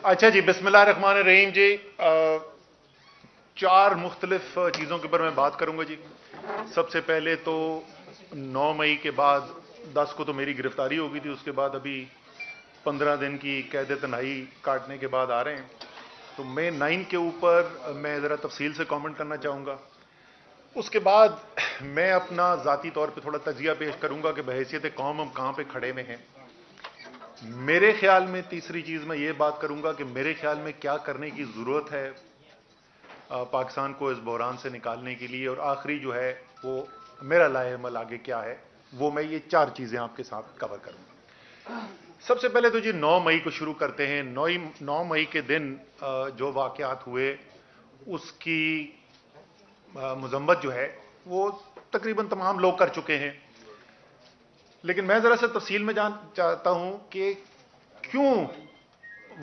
اچھا جی، بسم اللہ الرحمن الرحیم جی. چار مختلف چیزوں کے اوپر میں بات کروں گا جی. سب سے پہلے تو 9 مئی کے بعد 10 کو تو میری گرفتاری ہو گئی تھی، اس کے بعد ابھی 15 دن کی قید تنہائی کاٹنے کے بعد آ رہے ہیں. تو میں 9 کے اوپر میں ذرا تفصیل سے کامنٹ کرنا چاہوں گا. اس کے بعد میں اپنا ذاتی طور پہ تھوڑا تجزیہ پیش کروں گا کہ بحیثیت قوم ہم کہاں پہ کھڑے میں ہیں. میرے خیال میں تیسری چیز میں یہ بات کروں گا کہ میرے خیال میں کیا کرنے کی ضرورت ہے پاکستان کو اس بحران سے نکالنے کے لیے، اور آخری جو ہے وہ میرا لائحہ عمل آگے کیا ہے. وہ میں یہ چار چیزیں آپ کے ساتھ کور کروں گا. سب سے پہلے تو جی 9 مئی کو شروع کرتے ہیں. 9 مئی کے دن جو واقعات ہوئے اس کی مذمت جو ہے وہ تقریباً تمام لوگ کر چکے ہیں، لیکن میں ذرا سے تفصیل میں جان چاہتا ہوں کہ کیوں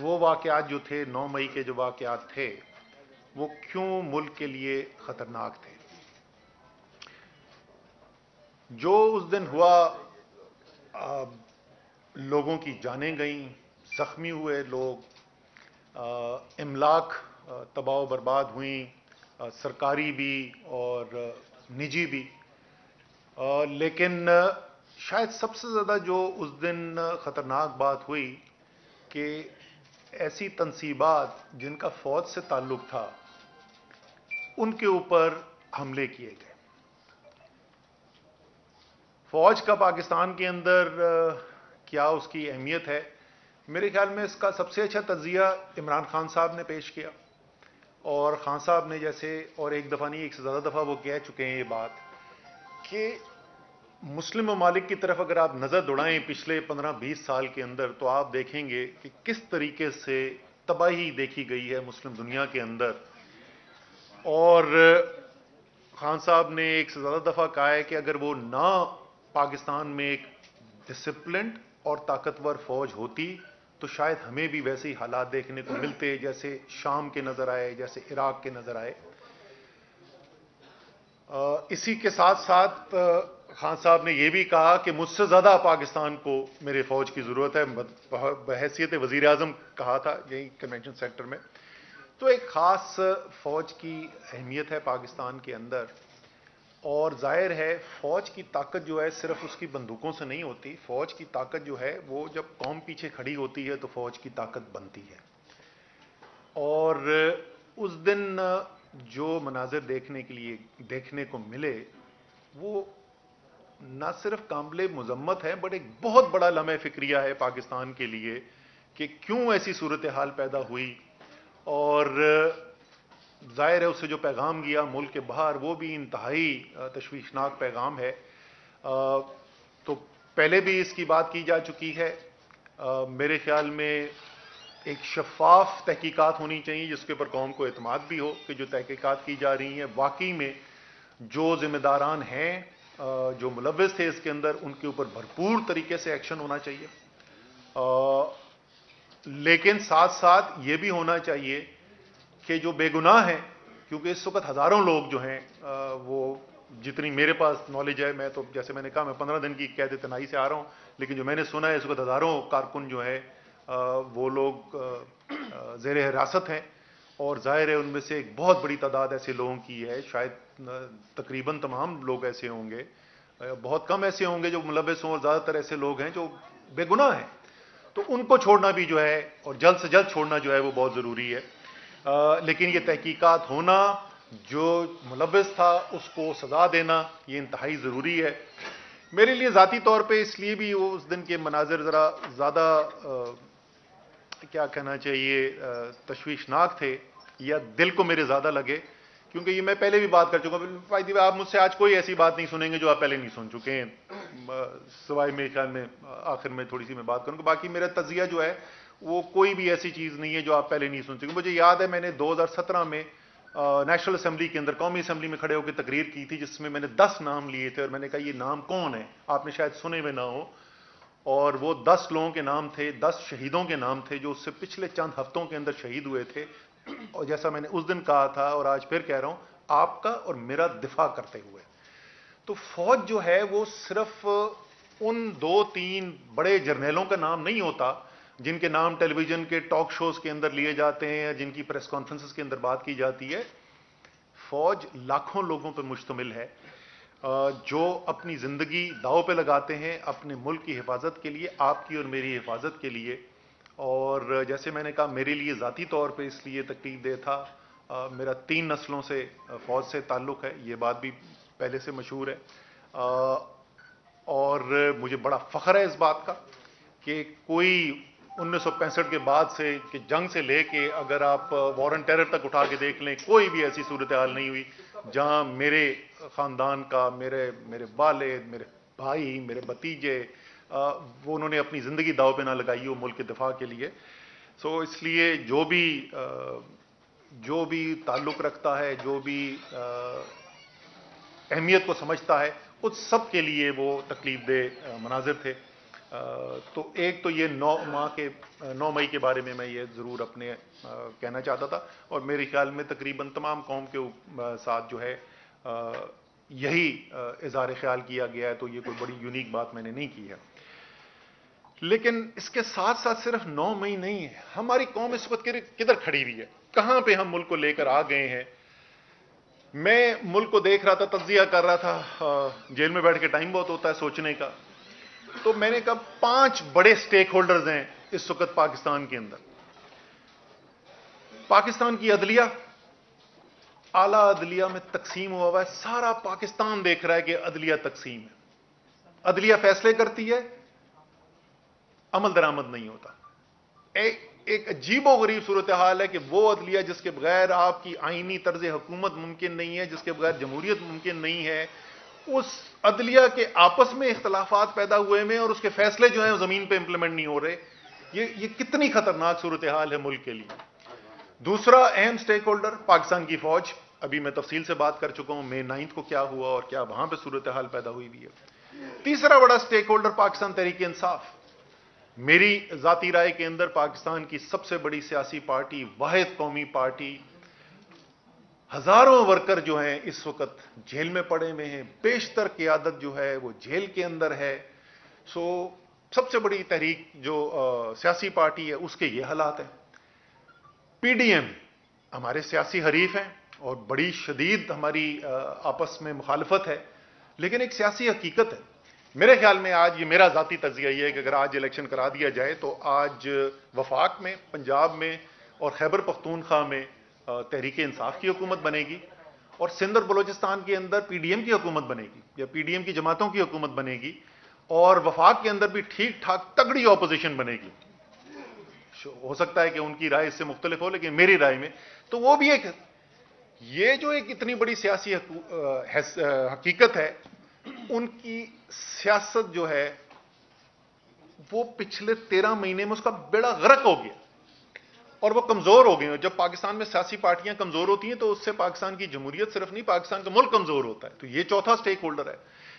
وہ واقعات جو تھے 9 مئی کے جو واقعات تھے وہ کیوں ملک کے لیے خطرناک تھے. جو اس دن ہوا، لوگوں کی جانیں گئیں، زخمی ہوئے لوگ، املاک تباہ و برباد ہوئیں، سرکاری بھی اور نجی بھی. لیکن شاید سب سے زیادہ جو اس دن خطرناک بات ہوئی کہ ایسی تنصیبات جن کا فوج سے تعلق تھا ان کے اوپر حملے کیے گئے. فوج کا پاکستان کے اندر کیا اس کی اہمیت ہے؟ میرے خیال میں اس کا سب سے اچھا تجزیہ عمران خان صاحب نے پیش کیا. اور خان صاحب نے جیسے، اور ایک دفعہ نہیں ایک سے زیادہ دفعہ وہ کہہ چکے ہیں یہ بات، کہ مسلم ممالک کی طرف اگر آپ نظر دوڑائیں پچھلے 15-20 سال کے اندر تو آپ دیکھیں گے کہ کس طریقے سے تباہی دیکھی گئی ہے مسلم دنیا کے اندر. اور خان صاحب نے ایک سے زیادہ دفعہ کہا ہے کہ اگر وہ نہ پاکستان میں ایک ڈسپلنڈ اور طاقتور فوج ہوتی تو شاید ہمیں بھی ویسے ہی حالات دیکھنے کو ملتے جیسے شام کے نظر آئے، جیسے عراق کے نظر آئے. اسی کے ساتھ ساتھ خان صاحب نے یہ بھی کہا کہ مجھ سے زیادہ پاکستان کو میرے فوج کی ضرورت ہے. بحیثیت وزیر اعظم کہا تھا یہی کنونشن سینٹر میں. تو ایک خاص فوج کی اہمیت ہے پاکستان کے اندر، اور ظاہر ہے فوج کی طاقت جو ہے صرف اس کی بندوقوں سے نہیں ہوتی. فوج کی طاقت جو ہے وہ جب قوم پیچھے کھڑی ہوتی ہے تو فوج کی طاقت بنتی ہے. اور اس دن جو مناظر دیکھنے کو ملے وہ نہ صرف قابل مذمت ہے بٹ ایک بہت بڑا لمحہ فکریہ ہے پاکستان کے لیے کہ کیوں ایسی صورتحال پیدا ہوئی. اور ظاہر ہے اس سے جو پیغام گیا ملک کے باہر وہ بھی انتہائی تشویشناک پیغام ہے. تو پہلے بھی اس کی بات کی جا چکی ہے. میرے خیال میں ایک شفاف تحقیقات ہونی چاہیے جس کے اوپر قوم کو اعتماد بھی ہو کہ جو تحقیقات کی جا رہی ہیں واقعی میں جو ذمہ داران ہیں، جو ملوث تھے اس کے اندر، ان کے اوپر بھرپور طریقے سے ایکشن ہونا چاہیے. لیکن ساتھ ساتھ یہ بھی ہونا چاہیے کہ جو بے گناہ ہیں، کیونکہ اس وقت ہزاروں لوگ جو ہیں وہ جتنی میرے پاس نالج ہے، میں تو جیسے میں نے کہا میں 15 دن کی قید تنہائی سے آ رہا ہوں، لیکن جو میں نے سنا ہے اس وقت ہزاروں کارکن جو ہیں وہ لوگ زیر حراست ہیں. اور ظاہر ہے ان میں سے ایک بہت بڑی تعداد ایسے لوگوں کی ہے، شاید تقریباً تمام لوگ ایسے ہوں گے، بہت کم ایسے ہوں گے جو ملوث ہوں، اور زیادہ تر ایسے لوگ ہیں جو بے گناہ ہیں. تو ان کو چھوڑنا بھی جو ہے، اور جلد سے جلد چھوڑنا جو ہے وہ بہت ضروری ہے. لیکن یہ تحقیقات ہونا، جو ملوث تھا اس کو سزا دینا، یہ انتہائی ضروری ہے. میرے لیے ذاتی طور پہ اس لیے بھی وہ اس دن کے مناظر ذرا زیادہ کیا کہنا چاہیے تشویشناک تھے، یا دل کو میرے زیادہ لگے، کیونکہ یہ میں پہلے بھی بات کر چکا ہوں. فائدہ آپ مجھ سے آج کوئی ایسی بات نہیں سنیں گے جو آپ پہلے نہیں سن چکے ہیں، سوائے میرے خیال میں آخر میں تھوڑی سی میں بات کروں گا. باقی میرا تجزیہ جو ہے وہ کوئی بھی ایسی چیز نہیں ہے جو آپ پہلے نہیں سن چکے. مجھے یاد ہے میں نے 2017 میں نیشنل اسمبلی کے اندر، قومی اسمبلی میں کھڑے ہو کے تقریر کی تھی جس میں میں نے 10 نام لیے تھے، اور میں نے کہا یہ نام کون ہے، آپ نے شاید سنے ہوئے نہ ہو. اور وہ 10 لوگوں کے نام تھے، 10 شہیدوں کے نام تھے جو اس سے پچھلے چند ہفتوں کے اندر شہید ہوئے تھے. اور جیسا میں نے اس دن کہا تھا اور آج پھر کہہ رہا ہوں، آپ کا اور میرا دفاع کرتے ہوئے، تو فوج جو ہے وہ صرف ان 2-3 بڑے جرنیلوں کا نام نہیں ہوتا جن کے نام ٹیلی ویژن کے ٹاک شوز کے اندر لیے جاتے ہیں یا جن کی پریس کانفرنسز کے اندر بات کی جاتی ہے. فوج لاکھوں لوگوں پر مشتمل ہے جو اپنی زندگی داؤ پہ لگاتے ہیں اپنے ملک کی حفاظت کے لیے, آپ کی اور میری حفاظت کے لیے. اور جیسے میں نے کہا, میرے لیے ذاتی طور پہ اس لیے تکلیف دہ تھا, میرا 3 نسلوں سے فوج سے تعلق ہے, یہ بات بھی پہلے سے مشہور ہے. اور مجھے بڑا فخر ہے اس بات کا کہ کوئی 1965 کے بعد سے کہ جنگ سے لے کے اگر آپ وار اینڈ ٹیرر تک اٹھا کے دیکھ لیں, کوئی بھی ایسی صورتحال نہیں ہوئی جہاں میرے خاندان کا, میرے والد, میرے بھائی, میرے بھتیجے, وہ انہوں نے اپنی زندگی داؤ پہ نہ لگائی ہو ملک کے دفاع کے لیے. سو اس لیے جو بھی تعلق رکھتا ہے, جو بھی اہمیت کو سمجھتا ہے, اس سب کے لیے وہ تکلیف دہ مناظر تھے. تو ایک تو یہ 9 مئی کے بارے میں یہ ضرور اپنے کہنا چاہتا تھا, اور میرے خیال میں تقریباً تمام قوم کے ساتھ جو ہے یہی اظہار خیال کیا گیا ہے, تو یہ کوئی بڑی یونیک بات میں نے نہیں کی ہے. لیکن اس کے ساتھ ساتھ صرف 9 مئی نہیں ہے, ہماری قوم اس وقت کدھر کھڑی ہوئی ہے, کہاں پہ ہم ملک کو لے کر آ گئے ہیں. میں ملک کو دیکھ رہا تھا, تجزیہ کر رہا تھا, جیل میں بیٹھ کے ٹائم بہت ہوتا ہے سوچنے کا, تو میں نے کہا 5 بڑے سٹیک ہولڈرز ہیں اس وقت پاکستان کے اندر. پاکستان کی عدلیہ, اعلیٰ عدلیہ میں تقسیم ہوا ہے, سارا پاکستان دیکھ رہا ہے کہ عدلیہ تقسیم ہے. عدلیہ فیصلے کرتی ہے, عمل درآمد نہیں ہوتا. ایک عجیب و غریب صورتحال ہے کہ وہ عدلیہ جس کے بغیر آپ کی آئینی طرز حکومت ممکن نہیں ہے, جس کے بغیر جمہوریت ممکن نہیں ہے, اس عدلیہ کے آپس میں اختلافات پیدا ہوئے میں اور اس کے فیصلے جو ہیں وہ زمین پہ امپلیمنٹ نہیں ہو رہے. یہ کتنی خطرناک صورتحال ہے ملک کے لیے. دوسرا اہم سٹیک ہولڈر پاکستان کی فوج, ابھی میں تفصیل سے بات کر چکا ہوں مئی 9 کو کیا ہوا اور کیا وہاں پہ صورتحال پیدا ہوئی بھی ہے. تیسرا بڑا سٹیک ہولڈر پاکستان تحریک انصاف. میری ذاتی رائے کے اندر پاکستان کی سب سے بڑی سیاسی پارٹی, واحد قومی پارٹی, ہزاروں ورکر جو ہیں اس وقت جیل میں پڑے ہوئے ہیں, بیشتر قیادت جو ہے وہ جیل کے اندر ہے. سو سب سے بڑی تحریک جو سیاسی پارٹی ہے اس کے یہ حالات ہیں. پی ڈی ایم ہمارے سیاسی حریف ہیں اور بڑی شدید ہماری آپس میں مخالفت ہے, لیکن ایک سیاسی حقیقت ہے. میرے خیال میں آج یہ میرا ذاتی تجزیہ یہ ہے کہ اگر آج الیکشن کرا دیا جائے تو آج وفاق میں, پنجاب میں اور خیبر پختونخوا میں تحریک انصاف کی حکومت بنے گی, اور سندھ اور بلوچستان کے اندر پی ڈی ایم کی حکومت بنے گی یا پی ڈی ایم کی جماعتوں کی حکومت بنے گی, اور وفاق کے اندر بھی ٹھیک ٹھاک تگڑی اپوزیشن بنے گی. ہو سکتا ہے کہ ان کی رائے اس سے مختلف ہو, لیکن میری رائے میں تو وہ بھی یہ جو ایک اتنی بڑی سیاسی حقیقت ہے, ان کی سیاست جو ہے وہ پچھلے 13 مہینے میں اس کا بیڑا غرق ہو گیا اور وہ کمزور ہو گئے. جب پاکستان میں سیاسی پارٹیاں کمزور ہوتی ہیں تو اس سے پاکستان کی جمہوریت صرف نہیں, پاکستان کا ملک کمزور ہوتا ہے. تو یہ چوتھا سٹیک ہولڈر ہے.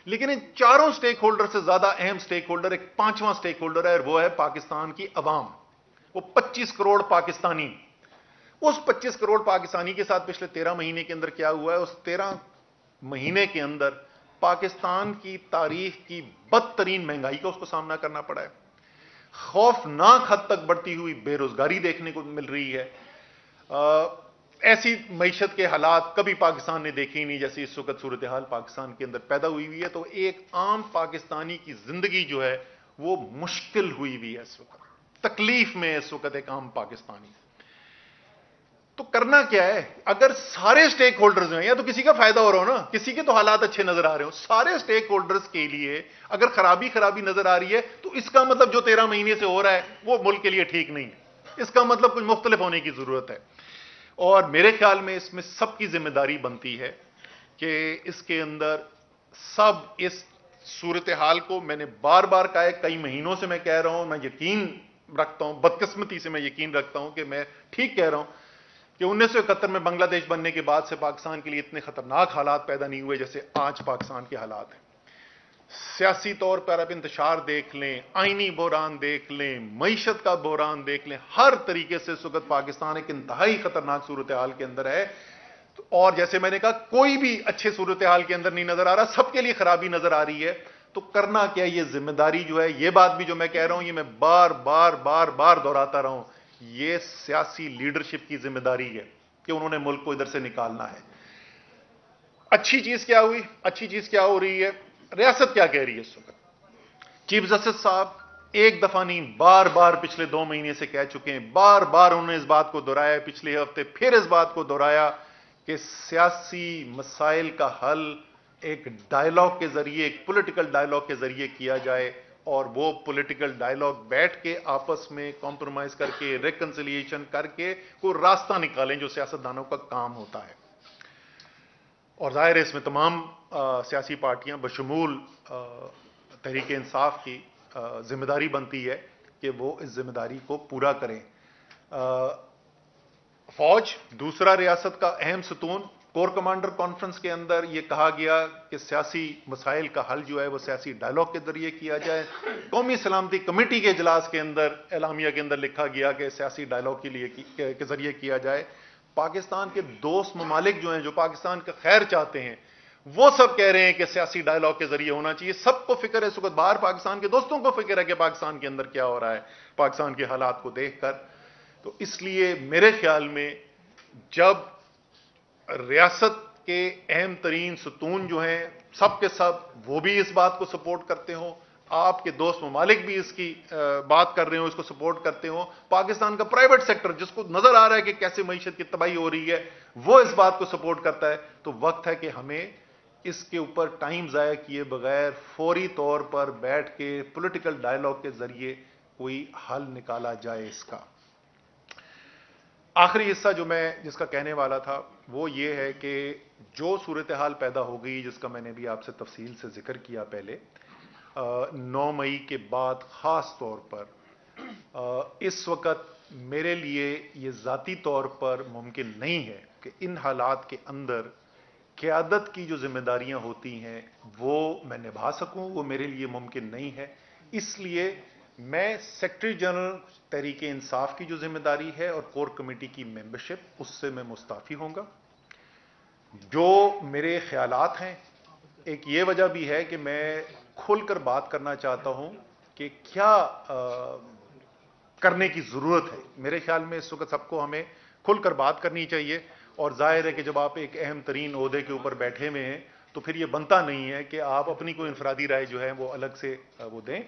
لیکن ان چاروں سٹیک ہولڈر سے زیادہ اہم سٹیک ہولڈر ایک 5واں سٹیک ہولڈر ہے, اور وہ ہے پاکستان کی عوام. وہ 25 کروڑ پاکستانی. اس 25 کروڑ پاکستانی کے ساتھ پچھلے 13 مہینے کے اندر کیا ہوا ہے, اس 13 مہینے کے اندر پاکستان کی تاریخ کی بدترین مہنگائی کا اس کو سامنا کرنا پڑا ہے. خوفناک حد تک بڑھتی ہوئی بے روزگاری دیکھنے کو مل رہی ہے. ایسی معیشت کے حالات کبھی پاکستان نے دیکھے ہی نہیں جیسی اس وقت صورتحال پاکستان کے اندر پیدا ہوئی ہے. تو ایک عام پاکستانی کی زندگی جو ہے وہ مشکل ہوئی ہے اس وقت, تکلیف میں اس وقت ایک عام پاکستانی. تو کرنا کیا ہے؟ اگر سارے سٹیک ہولڈرز ہیں, یا تو کسی کا فائدہ ہو رہا ہو نا, کسی کے تو حالات اچھے نظر آ رہے ہو, سارے سٹیک ہولڈرز کے لیے اگر خرابی نظر آ رہی ہے تو اس کا مطلب جو 13 مہینے سے ہو رہا ہے وہ ملک کے لیے ٹھیک نہیں ہے. اس کا مطلب کچھ مختلف ہونے کی ضرورت ہے. اور میرے خیال میں اس میں سب کی ذمہ داری بنتی ہے کہ اس کے اندر سب اس صورتحال کو, میں نے بار بار کہا ہے, کئی مہینوں سے میں کہہ رہا ہوں, میں یقین رکھتا ہوں, بدقسمتی سے میں یقین رکھتا ہوں کہ میں ٹھیک کہہ رہا ہوں کہ 1971 میں بنگلہ دیش بننے کے بعد سے پاکستان کے لیے اتنے خطرناک حالات پیدا نہیں ہوئے جیسے آج پاکستان کے حالات ہیں. سیاسی طور پر آپ انتشار دیکھ لیں, آئینی بحران دیکھ لیں, معیشت کا بحران دیکھ لیں, ہر طریقے سے اس وقت پاکستان ایک انتہائی خطرناک صورتحال کے اندر ہے. اور جیسے میں نے کہا, کوئی بھی اچھے صورتحال کے اندر نہیں نظر آ رہا, سب کے لیے خرابی نظر آ رہی ہے. تو کرنا کیا؟ یہ ذمہ داری جو ہے، یہ بات بھی جو میں کہہ رہا ہوں، یہ میں بار بار بار بار دہراتا رہا ہوں، یہ سیاسی لیڈرشپ کی ذمہ داری ہے کہ انہوں نے ملک کو ادھر سے نکالنا ہے۔ اچھی چیز کیا ہوئی؟ اچھی چیز کیا ہو رہی ہے؟ ریاست کیا کہہ رہی ہے اس وقت؟ چیف جسٹس صاحب ایک دفعہ نہیں، بار بار پچھلے 2 مہینے سے کہہ چکے ہیں، بار بار انہوں نے اس بات کو دہرایا، پچھلے ہفتے پھر اس بات کو دہرایا کہ سیاسی مسائل کا حل ایک ڈائیلاگ کے ذریعے، ایک پولیٹیکل ڈائیلاگ کے ذریعے کیا جائے، اور وہ پولیٹیکل ڈائیلاگ بیٹھ کے آپس میں کمپرومائز کر کے، ریکنسیلیشن کر کے کوئی راستہ نکالیں، جو سیاستدانوں کا کام ہوتا ہے۔ اور ظاہر ہے اس میں تمام سیاسی پارٹیاں بشمول تحریک انصاف کی ذمہ داری بنتی ہے کہ وہ اس ذمہ داری کو پورا کریں۔ فوج دوسرا ریاست کا اہم ستون، کور کمانڈر کانفرنس کے اندر یہ کہا گیا کہ سیاسی مسائل کا حل جو ہے وہ سیاسی ڈائیلاگ کے ذریعے کیا جائے۔ قومی سلامتی کمیٹی کے اجلاس کے اندر اعلامیہ کے اندر لکھا گیا کہ سیاسی ڈائیلاگ کے ذریعے کیا جائے۔ پاکستان کے دوست ممالک جو ہیں، جو پاکستان کا خیر چاہتے ہیں، وہ سب کہہ رہے ہیں کہ سیاسی ڈائیلاگ کے ذریعے ہونا چاہیے۔ سب کو فکر ہے اس وقت، باہر پاکستان کے دوستوں کو فکر ہے کہ پاکستان کے اندر کیا ہو رہا ہے، پاکستان کے حالات کو دیکھ کر۔ تو اس لیے میرے خیال میں جب ریاست کے اہم ترین ستون جو ہیں سب کے سب وہ بھی اس بات کو سپورٹ کرتے ہوں، آپ کے دوست ممالک بھی اس کی بات کر رہے ہوں، اس کو سپورٹ کرتے ہوں، پاکستان کا پرائیویٹ سیکٹر جس کو نظر آ رہا ہے کہ کیسے معیشت کی تباہی ہو رہی ہے وہ اس بات کو سپورٹ کرتا ہے، تو وقت ہے کہ ہمیں اس کے اوپر ٹائم ضائع کیے بغیر فوری طور پر بیٹھ کے پولیٹیکل ڈائیلاگ کے ذریعے کوئی حل نکالا جائے اس کا۔ آخری حصہ جو میں جس کا کہنے والا تھا وہ یہ ہے کہ جو صورتحال پیدا ہو گئی، جس کا میں نے بھی آپ سے تفصیل سے ذکر کیا پہلے، 9 مئی کے بعد خاص طور پر اس وقت میرے لیے یہ ذاتی طور پر ممکن نہیں ہے کہ ان حالات کے اندر قیادت کی جو ذمہ داریاں ہوتی ہیں وہ میں نبھا سکوں، وہ میرے لیے ممکن نہیں ہے۔ اس لیے میں سیکرٹری جنرل تحریک انصاف کی جو ذمہ داری ہے اور کور کمیٹی کی ممبرشپ، اس سے میں مستعفی ہوں گا۔ جو میرے خیالات ہیں، ایک یہ وجہ بھی ہے کہ میں کھل کر بات کرنا چاہتا ہوں کہ کیا کرنے کی ضرورت ہے۔ میرے خیال میں اس وقت سب کو ہمیں کھل کر بات کرنی چاہیے، اور ظاہر ہے کہ جب آپ ایک اہم ترین عہدے کے اوپر بیٹھے ہوئے ہیں تو پھر یہ بنتا نہیں ہے کہ آپ اپنی کوئی انفرادی رائے جو ہے وہ الگ سے وہ دیں۔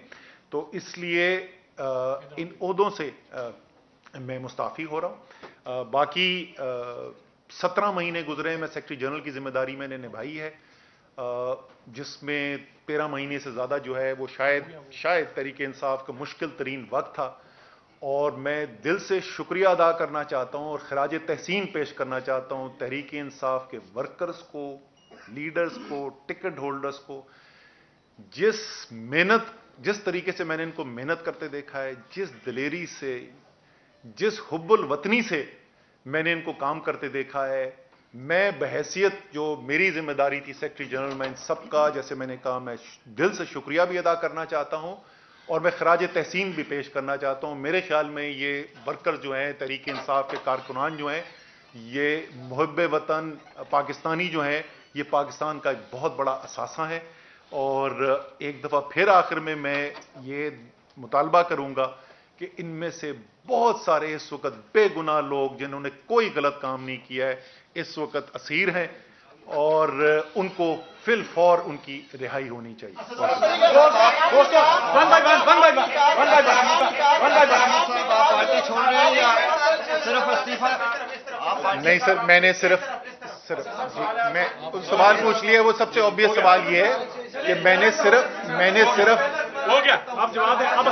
تو اس لیے ان عہدوں سے میں مستعفی ہو رہا ہوں۔ باقی 17 مہینے گزرے میں سیکرٹری جنرل کی ذمہ داری میں نے نبھائی ہے، جس میں 13 مہینے سے زیادہ جو ہے وہ شاید تحریک انصاف کا مشکل ترین وقت تھا، اور میں دل سے شکریہ ادا کرنا چاہتا ہوں اور خراج تحسین پیش کرنا چاہتا ہوں تحریک انصاف کے ورکرز کو، لیڈرز کو، ٹکٹ ہولڈرز کو، جس طریقے سے میں نے ان کو محنت کرتے دیکھا ہے، جس دلیری سے، جس حب الوطنی سے میں نے ان کو کام کرتے دیکھا ہے۔ میں بحیثیت جو میری ذمہ داری تھی سیکرٹری جنرل، میں ان سب کا، جیسے میں نے کہا، میں دل سے شکریہ بھی ادا کرنا چاہتا ہوں، اور میں خراج تحسین بھی پیش کرنا چاہتا ہوں۔ میرے خیال میں یہ ورکر جو ہیں، تحریک انصاف کے کارکنان جو ہیں، یہ محب وطن پاکستانی جو ہیں، یہ پاکستان کا ایک بہت بڑا اثاثہ ہے۔ اور ایک دفعہ پھر آخر میں یہ مطالبہ کروں گا کہ ان میں سے بہت سارے اس وقت بے گناہ لوگ جنہوں نے کوئی غلط کام نہیں کیا ہے، اس وقت اسیر ہیں، اور ان کو فی الفور ان کی رہائی ہونی چاہیے۔ نہیں سر، میں نے صرف میں سوال پوچھ لیا، وہ سب سے obvious سوال یہ ہے کہ میں نے صرف ہو گیا، آپ جواب دیں۔ اب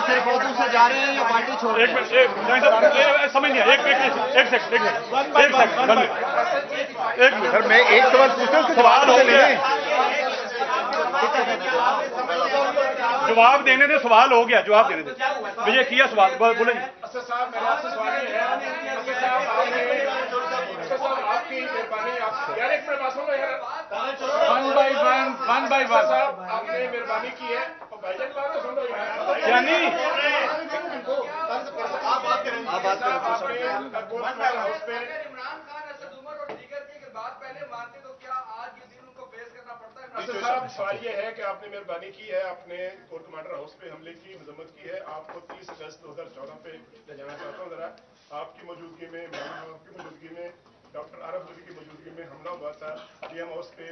صرف اردو سے جا رہے ہیں یا پارٹی چھوڑ رہے ہیں؟ سمجھ نہیں، ایک سیکنڈ سر میں ایک سوال پوچھتا ہوں، سوال ہو گیا، جواب دینے دے، سوال ہو گیا، جواب دینے دے، مجھے کیا سوال بولیں۔ ون بائی ون آپ نے مہربانی کی ہے، یعنی عمران خان اسد عمر اور دیگر کی اگر بات پہلے مانتے تو کیا آج کے دن ان کو صاحب سوال یہ ہے کہ آپ نے مہربانی کی ہے، آپ نے کور کمانڈر ہاؤس پہ حملے کی مذمت کی ہے، آپ کو 30 اگست 2014 پہ لے جانا چاہتا ہوں ذرا آپ کی موجودگی میں، کی موجودگی میں، ڈاکٹر عارف علی کی موجودگی میں حملہ ہوا تھا ڈی ایم ہاؤس پہ،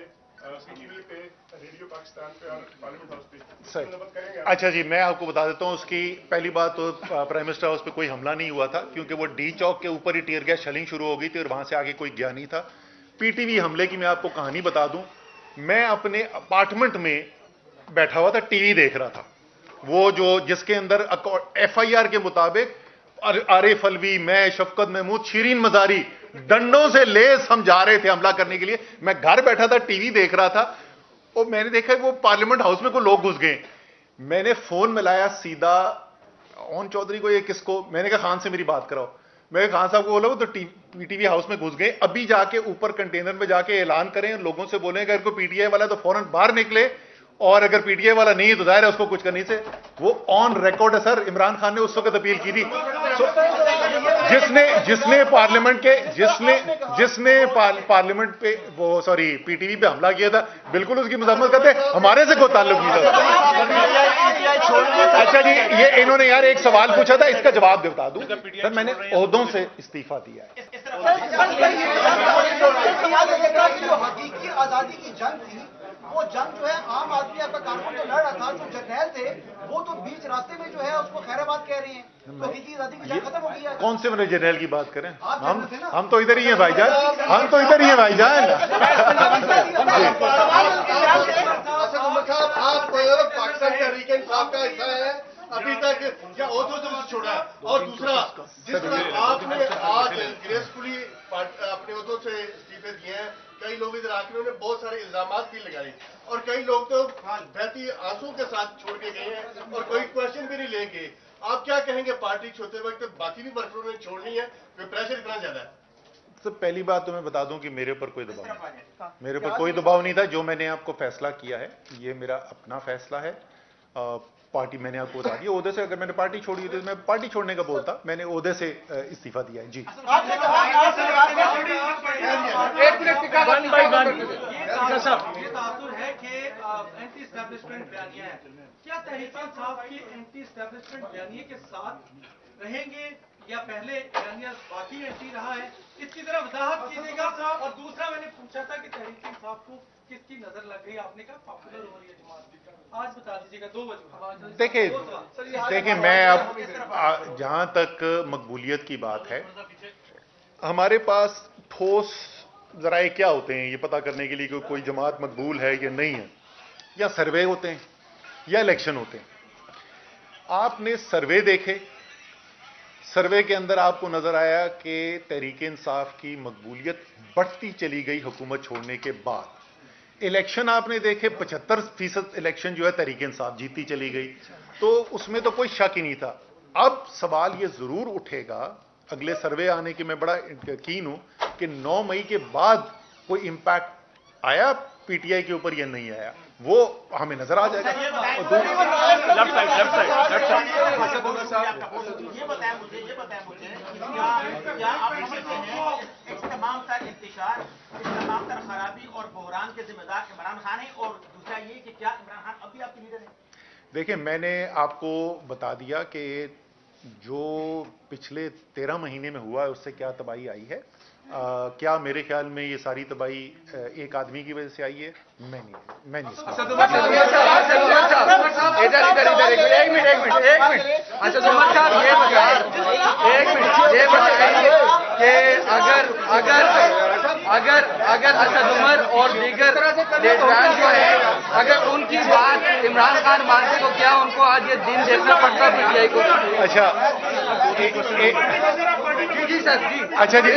سی ٹی وی پہ، ریڈیو پاکستان پہ اور پارلیمنٹ ہاؤس پہ مذمت کریں گے؟ اچھا جی، میں آپ کو بتا دیتا ہوں اس کی پہلی بات تو پرائم منسٹر ہاؤس پہ کوئی حملہ نہیں ہوا تھا کیونکہ وہ ڈی چوک کے اوپر ہی ٹیئر گیس شیلنگ شروع ہو گئی تھی اور وہاں سے آگے کوئی گیا نہیں تھا۔ پی ٹی وی حملے کی میں آپ کو کہانی بتا دوں، میں اپنے اپارٹمنٹ میں بیٹھا ہوا تھا، ٹی وی دیکھ رہا تھا، وہ جو جس کے اندر ایف آئی آر کے مطابق عارف الوی، میں، شفقت محمود، شیرین مزاری ڈنڈوں سے لیس ہم جا رہے تھے حملہ کرنے کے لیے۔ میں گھر بیٹھا تھا، ٹی وی دیکھ رہا تھا اور میں نے دیکھا وہ پارلیمنٹ ہاؤس میں کوئی لوگ گھس گئے۔ میں نے فون ملایا سیدھا اون چودھری کو، یہ کس کو، میں نے کہا خان سے میری بات کراؤ۔ میں خان صاحب کو بولا وہ تو پی ٹی وی ہاؤس میں گھس گئے، ابھی جا کے اوپر کنٹینر میں جا کے اعلان کریں، لوگوں سے بولیں کہ اگر کوئی پی ٹی آئی والا تو فوراً باہر نکلے، اور اگر پی ٹی آئی والا نہیں ہے تو ظاہر ہے اس کو کچھ کرنے سے۔ وہ آن ریکارڈ ہے سر، عمران خان نے اس وقت اپیل کی تھی جس نے پارلیمنٹ کے جس نے پارلیمنٹ پہ وہ سوری پی ٹی وی پہ حملہ کیا تھا، بالکل اس کی مذمت کرتے، ہمارے سے کوئی تعلق نہیں تھا۔ اچھا جی، یہ انہوں نے یار ایک سوال پوچھا تھا، اس کا جواب بتا دوں سر، میں نے عہدوں سے استعفیٰ دیا ہے۔ حقیقی آزادی کی جنگ تھی، وہ جنگ جو ہے عام آدمی آپ کا کارکن تو لڑ رہا تھا، جو جرنیل تھے وہ تو بیچ راستے میں جو ہے اس کو خیر آباد کہہ رہے ہیں، تو حقیقی آزادی کی جنگ ختم ہو گئی ہے۔ کون سے میرے جرنیل کی بات کریں؟ ہم تو ادھر ہی ہیں بھائی جان، ہم تو ادھر ہی ہیں بھائی جان۔ آپ پاکستان تحریک انصاف کا حصہ ہے ابھی تک یا عہدوں سے چھوڑا ہے؟ اور دوسرا، جس طرح آپ نے آج گریسفلی اپنے عہدوں سے استعفے دیے ہیں، کئی لوگ ادھر آ کے انہوں نے بہت سارے الزامات بھی لگائے اور کئی لوگ تو بہتی آنسو کے ساتھ چھوڑ کے گئے ہیں اور کوئی کوشچن بھی نہیں لیں گے۔ آپ کیا کہیں گے پارٹی چھوڑتے وقت؟ باقی بھی ورکروں نے چھوڑنی ہے، پریشر اتنا زیادہ ہے؟ سب پہلی بات تو میں بتا دوں کہ میرے اوپر کوئی دباؤ نہیں، میرے اوپر کوئی دباؤ نہیں تھا۔ جو میں نے آپ کو فیصلہ کیا ہے یہ میرا اپنا فیصلہ ہے۔ پارٹی میں نے آپ کو بتا دیا، عہدے سے اگر میں نے پارٹی چھوڑی ہوتی تو میں پارٹی چھوڑنے کا بولتا، میں نے عہدے سے استعفیٰ دیا ہے۔ جی یہ تاثر ہے کہ اینٹی اسٹیبلشمنٹ بیانیہ ہے، کیا تحریک انصاف کی اینٹی اسٹیبلشمنٹ بیانیے کے ساتھ رہیں گے یا پہلے بیانیہ باقی ایسی رہا ہے؟ اس کی طرف وضاحت کیجیے گا۔ اور دوسرا میں نے پوچھا تھا کہ تحریک انصاف کو کس کی نظر لگ گئی، آپ نے کہا پاپولر ہو رہی ہے جماعت، آج بتا دیجیے گا 2 وجہ۔ دیکھیں میں اب جہاں تک مقبولیت کی بات ہے، ہمارے پاس ٹھوس ذرائع کیا ہوتے ہیں یہ پتا کرنے کے لیے کہ کوئی جماعت مقبول ہے یا نہیں ہے؟ یا سروے ہوتے ہیں یا الیکشن ہوتے ہیں۔ آپ نے سروے دیکھے، سروے کے اندر آپ کو نظر آیا کہ تحریک انصاف کی مقبولیت بڑھتی چلی گئی حکومت چھوڑنے کے بعد۔ الیکشن آپ نے دیکھے، 75% الیکشن جو ہے تحریک انصاف جیتی چلی گئی، تو اس میں تو کوئی شک ہی نہیں تھا۔ اب سوال یہ ضرور اٹھے گا، اگلے سروے آنے کی میں بڑا یقین ہوں کہ 9 مئی کے بعد کوئی امپیکٹ آیا پی ٹی آئی کے اوپر یا نہیں آیا، وہ ہمیں نظر آ جائے گا۔ لیفٹ سائڈ یہ بتائیں مجھے کیا آپ سمجھتے ہیں اس تمام تر انتشار، اس تمام تر خرابی اور بحران کے ذمہ دار عمران خان ہیں؟ اور دوسرا یہ کہ کیا عمران خان اب بھی آپ کے لیڈر ہیں؟ دیکھیں میں نے آپ کو بتا دیا کہ جو پچھلے 13 مہینے میں ہوا ہے اس سے کیا تباہی آئی ہے۔ کیا میرے خیال میں یہ ساری تباہی ایک آدمی کی وجہ سے آئی ہے؟ میں نہیں اگر اسد عمر اور دیگر لیڈران جو ہے اگر ان کی بات عمران خان مانتے تو کیا ان کو آج یہ دن دیکھنا پڑتا پی ٹی آئی کو؟ اچھا جی سر جی اچھا جی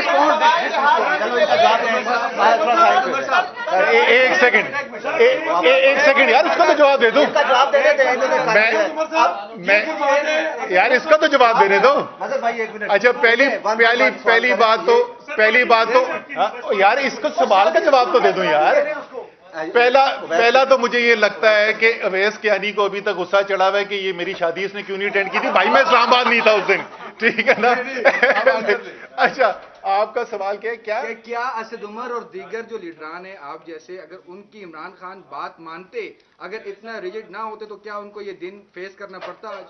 ایک سیکنڈ یار اس کا تو جواب دے دوں میں یار اس کا تو جواب دینے دو۔ اچھا پہلی بات تو یار اس کو سوال کا جواب تو دے دوں یار۔ پہلا تو مجھے یہ لگتا ہے کہ اویس کیانی کو ابھی تک غصہ چڑھا ہوا ہے کہ یہ میری شادی اس نے کیوں نہیں اٹینڈ کی تھی۔ بھائی میں اسلام آباد نہیں تھا اس دن، ٹھیک ہے نا؟ اچھا آپ کا سوال کیا ہے؟ کہ کیا اسد عمر اور دیگر جو لیڈران ہیں آپ جیسے، اگر ان کی عمران خان بات مانتے، اگر اتنا ریجڈ نہ ہوتے تو کیا ان کو یہ دن فیس کرنا پڑتا آج؟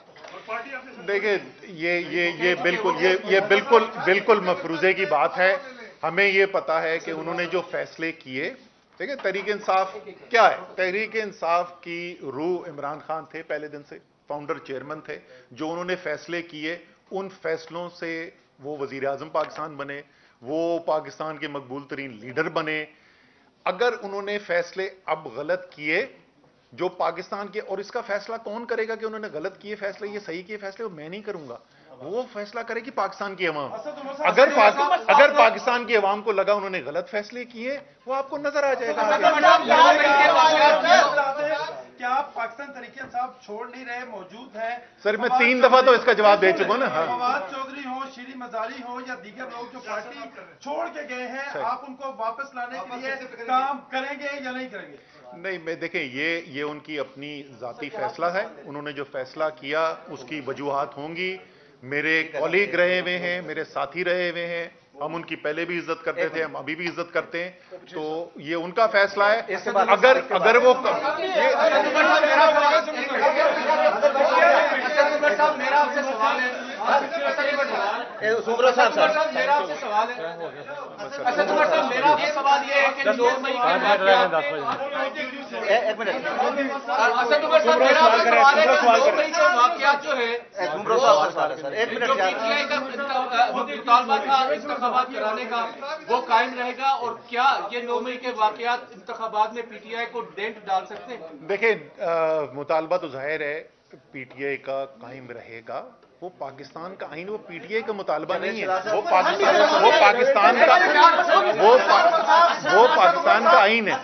دیکھیں یہ بالکل مفروضے کی بات ہے. ہمیں یہ پتا ہے کہ انہوں نے جو فیصلے کیے، دیکھیں تحریک انصاف کیا ہے. تحریک انصاف کی روح عمران خان تھے، پہلے دن سے فاؤنڈر چیئرمین تھے. جو انہوں نے فیصلے کیے، ان فیصلوں سے وہ وزیر اعظم پاکستان بنے، وہ پاکستان کے مقبول ترین لیڈر بنے. اگر انہوں نے فیصلے اب غلط کیے جو پاکستان کے، اور اس کا فیصلہ کون کرے گا کہ انہوں نے غلط کیے فیصلے، یہ صحیح کیے فیصلے، وہ میں نہیں کروں گا، وہ فیصلہ کرے گی پاکستان کی عوام. اگر پاکستان کی عوام کو لگا انہوں نے غلط فیصلے کیے، وہ آپ کو نظر آ جائے گا. کیا پاکستان تحریک انصاف چھوڑ نہیں رہے، موجود ہے؟ سر میں 3 دفعہ تو اس کا جواب دے چکا ہوں نا. فواد چودھری ہو، شیری مزاری ہو، یا دیگر لوگ جو پارٹی چھوڑ کے گئے ہیں، آپ ان کو واپس لانے کے لیے کام کریں گے یا نہیں کریں گے؟ نہیں، میں دیکھیں یہ ان کی اپنی ذاتی فیصلہ ہے. انہوں نے جو فیصلہ کیا اس کی وجوہات ہوں گی. میرے کولیگ رہے ہوئے ہیں، میرے ساتھی رہے ہوئے ہیں، ہم ان کی پہلے بھی عزت کرتے تھے، ہم ابھی بھی عزت کرتے ہیں. تو یہ ان کا فیصلہ ہے. اگر وہ میرا آپ سے سوال ہے، سمرو صاحب میرا آپ سے سوال ہے، اسد عمر صاحب میرا آپ سے سوال یہ ہے کہ 9 مئی کے واقعات، ایک منٹ اسد عمر صاحب میرا آپ سے سوال ہے کہ 9 مئی کے واقعات جو ہے سمرو صاحب کا سوال ہے سر، ایک منٹ جو پی ٹی آئی کا مطالبہ تھا انتخابات کرانے کا، وہ قائم رہے گا؟ اور کیا یہ 9 مئی کے واقعات انتخابات میں پی ٹی آئی کو ڈینٹ ڈال سکتے ہیں؟ دیکھیں مطالبہ تو ظاہر ہے پی ٹی آئی کا قائم رہے گا. وہ پاکستان کا آئین، وہ پی ٹی آئی کا مطالبہ نہیں ہے، وہ پاکستان کا آئین ہے.